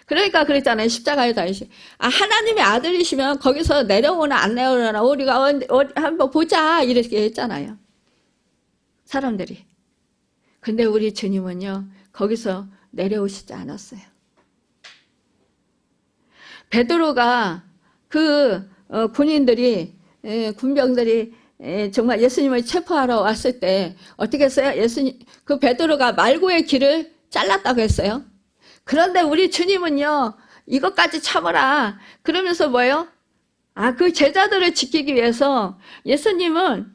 그러니까 그랬잖아요. 십자가에 달리시. 하나님의 아들이시면 거기서 내려오나 안 내려오나 우리가 한번 보자 이렇게 했잖아요. 사람들이. 근데 우리 주님은요. 거기서 내려오시지 않았어요. 베드로가 군병들이 정말 예수님을 체포하러 왔을 때 어떻게 했어요? 그 베드로가 말고의 길을 잘랐다고 했어요. 그런데 우리 주님은요, 이것까지 참으라. 그러면서 그 제자들을 지키기 위해서 예수님은,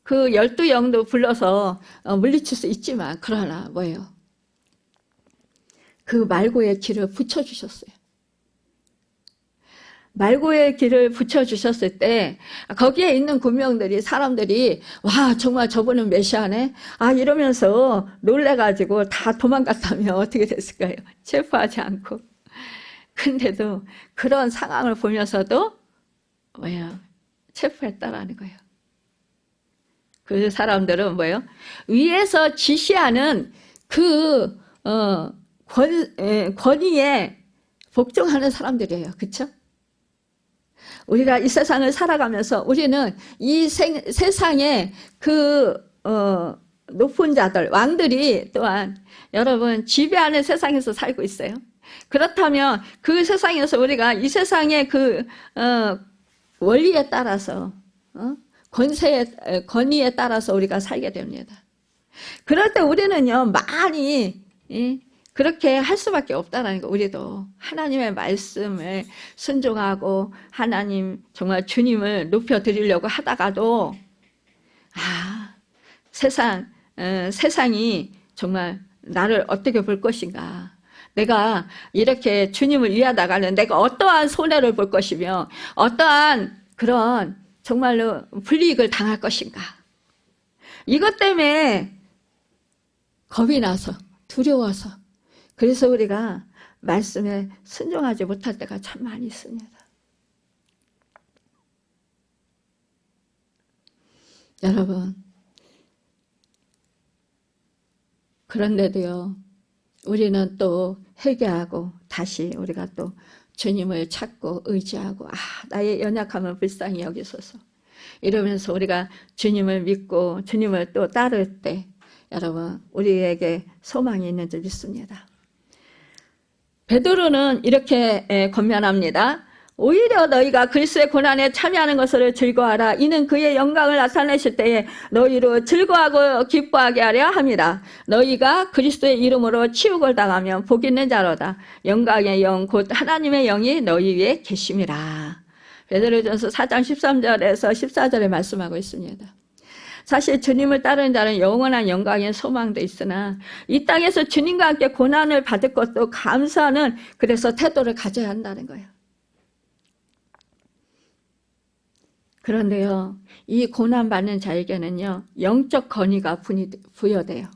그 12영도 불러서 물리칠 수 있지만, 그러나 그 말고의 길을 붙여주셨어요. 말고의 길을 붙여주셨을 때 거기에 있는 군병들이 사람들이 와 정말 저분은 메시아네 이러면서 놀래가지고 다 도망갔다면 어떻게 됐을까요? 체포하지 않고. 근데도 그런 상황을 보면서도 체포했다라는 거예요. 그 사람들은 위에서 지시하는 그 권위에 복종하는 사람들이에요. 그렇죠? 우리가 이 세상을 살아가면서 우리는 이 세상의 높은 자들, 왕들이 또한 여러분 지배하는 세상에서 살고 있어요. 그렇다면 그 세상에서 우리가 이 세상의 원리에 따라서 권위에 따라서 우리가 살게 됩니다. 그럴 때 우리는요 많이 그렇게 할 수밖에 없다는 거. 우리도 하나님의 말씀을 순종하고 하나님 정말 주님을 높여드리려고 하다가도 세상이 정말 나를 어떻게 볼 것인가. 내가 이렇게 주님을 위하다가는 내가 어떠한 손해를 볼 것이며 어떠한 그런 정말로 불이익을 당할 것인가. 이것 때문에 겁이 나서 두려워서 그래서 우리가 말씀에 순종하지 못할 때가 참 많이 있습니다. 여러분, 그런데도요, 우리는 또 회개하고 다시 우리가 또 주님을 찾고 의지하고, 나의 연약함을 불쌍히 여기소서 이러면서 우리가 주님을 믿고 주님을 또 따를 때 여러분, 우리에게 소망이 있는 줄 믿습니다. 베드로는 이렇게 권면합니다. 오히려 너희가 그리스도의 고난에 참여하는 것을 즐거워하라. 이는 그의 영광을 나타내실 때에 너희로 즐거워하고 기뻐하게 하려 함이라. 너희가 그리스도의 이름으로 치욕을 당하면 복 있는 자로다. 영광의 영 곧 하나님의 영이 너희 위에 계심이라. 베드로전서 4장 13절에서 14절에 말씀하고 있습니다. 사실 주님을 따르는 자는 영원한 영광의 소망도 있으나 이 땅에서 주님과 함께 고난을 받을 것도 감사하는 그래서 태도를 가져야 한다는 거예요. 그런데요, 이 고난받는 자에게는요, 영적 권위가 부여돼요.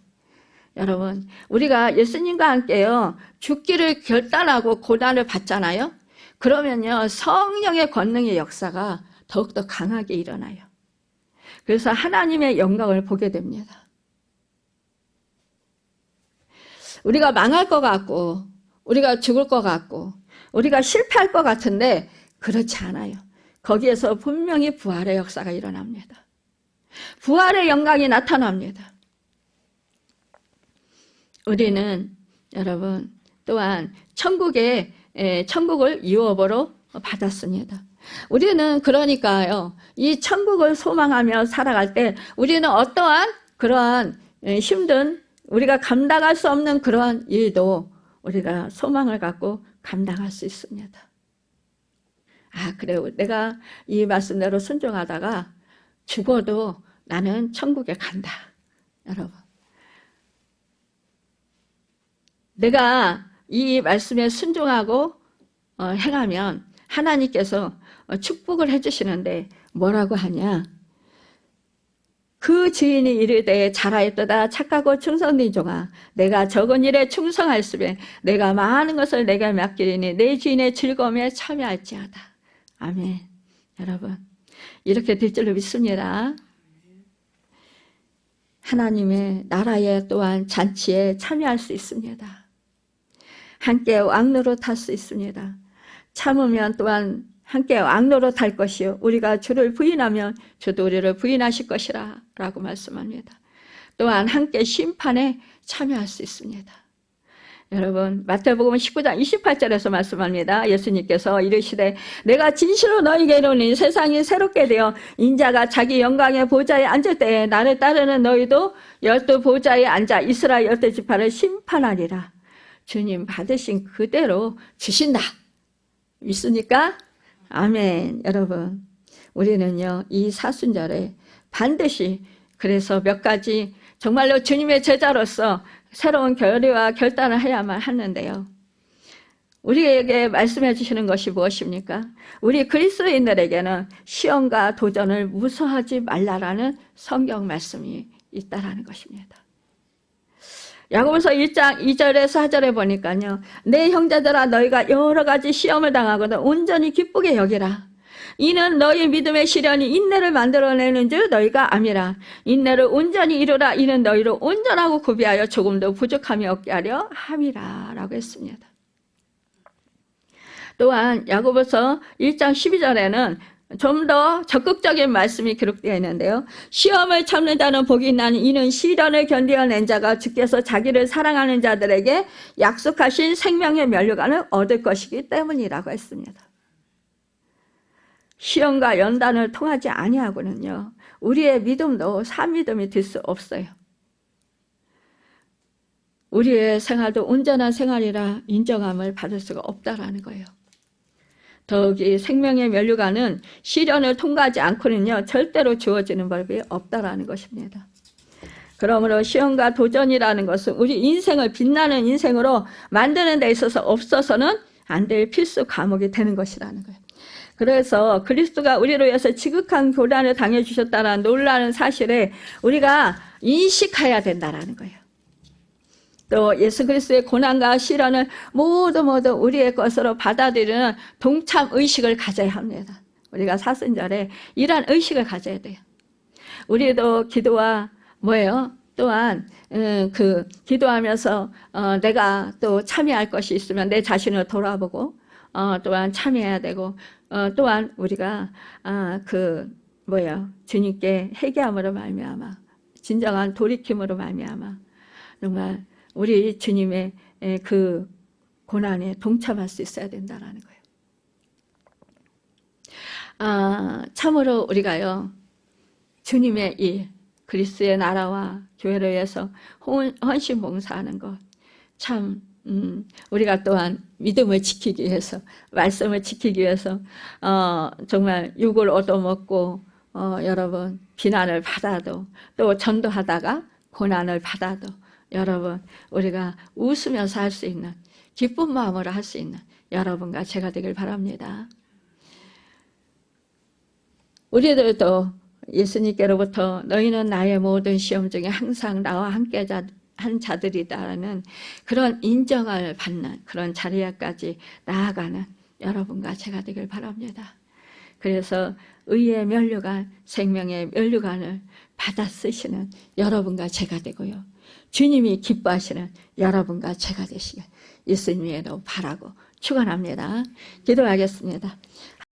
여러분, 우리가 예수님과 함께요, 죽기를 결단하고 고난을 받잖아요? 그러면요, 성령의 권능의 역사가 더욱더 강하게 일어나요. 그래서 하나님의 영광을 보게 됩니다. 우리가 망할 것 같고, 우리가 죽을 것 같고, 우리가 실패할 것 같은데, 그렇지 않아요. 거기에서 분명히 부활의 역사가 일어납니다. 부활의 영광이 나타납니다. 우리는 여러분 또한 천국을 유업으로 받았습니다. 우리는 그러니까요, 이 천국을 소망하며 살아갈 때 우리는 어떠한 그러한 힘든 우리가 감당할 수 없는 그러한 일도 우리가 소망을 갖고 감당할 수 있습니다. 그래요. 내가 이 말씀대로 순종하다가 죽어도 나는 천국에 간다. 여러분. 내가 이 말씀에 순종하고 행하면 하나님께서 축복을 해주시는데 뭐라고 하냐. 그 주인이 이르되 잘하였도다 착하고 충성된 종아 내가 적은 일에 충성하였으면 내가 많은 것을 내게 맡기리니 내 주인의 즐거움에 참여할지어다. 아멘. 여러분, 이렇게 될 줄로 믿습니다. 하나님의 나라에 또한 잔치에 참여할 수 있습니다. 함께 왕노로 탈 수 있습니다. 참으면 또한 함께 왕노로 탈 것이요 우리가 주를 부인하면 주도 우리를 부인하실 것이라 라고 말씀합니다. 또한 함께 심판에 참여할 수 있습니다. 여러분, 마태복음 19장 28절에서 말씀합니다. 예수님께서 이르시되 내가 진실로 너희에게 이르노니 세상이 새롭게 되어 인자가 자기 영광의 보좌에 앉을 때에 나를 따르는 너희도 12 보좌에 앉아 이스라엘 12 지파를 심판하리라. 주님 받으신 그대로 주신다. 믿습니까? 아멘. 여러분, 우리는요 이 사순절에 반드시 그래서 몇 가지 정말로 주님의 제자로서 새로운 결의와 결단을 해야만 하는데요. 우리에게 말씀해 주시는 것이 무엇입니까? 우리 그리스도인들에게는 시험과 도전을 무서워하지 말라라는 성경 말씀이 있다라는 것입니다. 야고보서 1장 2절에서 4절에 보니까요. 내 형제들아 너희가 여러 가지 시험을 당하거든 온전히 기쁘게 여기라. 이는 너희 믿음의 시련이 인내를 만들어내는 줄 너희가 아미라. 인내를 온전히 이루라. 이는 너희를 온전하고 구비하여 조금도 부족함이 없게 하려 함이라 라고 했습니다. 또한 야고보서 1장 12절에는 좀 더 적극적인 말씀이 기록되어 있는데요. 시험을 참는 자는 복이 있나니 이는 시련을 견디어낸 자가 주께서 자기를 사랑하는 자들에게 약속하신 생명의 면류관을 얻을 것이기 때문이라고 했습니다. 시험과 연단을 통하지 아니하고는요 우리의 믿음도 산믿음이 될 수 없어요. 우리의 생활도 온전한 생활이라 인정함을 받을 수가 없다라는 거예요. 더욱이 생명의 면류관은 시련을 통과하지 않고는요 절대로 주어지는 법이 없다라는 것입니다. 그러므로 시험과 도전이라는 것은 우리 인생을 빛나는 인생으로 만드는 데 있어서 없어서는 안 될 필수 과목이 되는 것이라는 거예요. 그래서 그리스도가 우리로 위해서 지극한 고난을 당해주셨다는 놀라는 사실에 우리가 인식해야 된다는 거예요. 또 예수 그리스도의 고난과 시련을 모두 우리의 것으로 받아들이는 동참 의식을 가져야 합니다. 우리가 사순절에 이러한 의식을 가져야 돼요. 우리도 기도와 뭐예요? 또한 기도하면서 내가 또 참여할 것이 있으면 내 자신을 돌아보고 또한 참여해야 되고 또한 우리가 주님께 회개함으로 말미암아 진정한 돌이킴으로 말미암아 정말 우리 주님의 그 고난에 동참할 수 있어야 된다라는 거예요. 참으로 우리가요 주님의 일, 그리스도의 나라와 교회를 위해서 헌신 봉사하는 것 참 우리가 또한 믿음을 지키기 위해서 말씀을 지키기 위해서 정말 욕을 얻어먹고 여러분 비난을 받아도 또 전도하다가 고난을 받아도 여러분 우리가 웃으면서 할 수 있는 기쁜 마음으로 할 수 있는 여러분과 제가 되길 바랍니다. 우리들도 예수님께로부터 너희는 나의 모든 시험 중에 항상 나와 함께 한 자들이다라는 그런 인정을 받는 그런 자리에까지 나아가는 여러분과 제가 되길 바랍니다. 그래서 의의 면류관, 생명의 면류관을 받아 쓰시는 여러분과 제가 되고요. 주님이 기뻐하시는 여러분과 제가 되시길 예수님으로 바라고 축원합니다. 기도하겠습니다.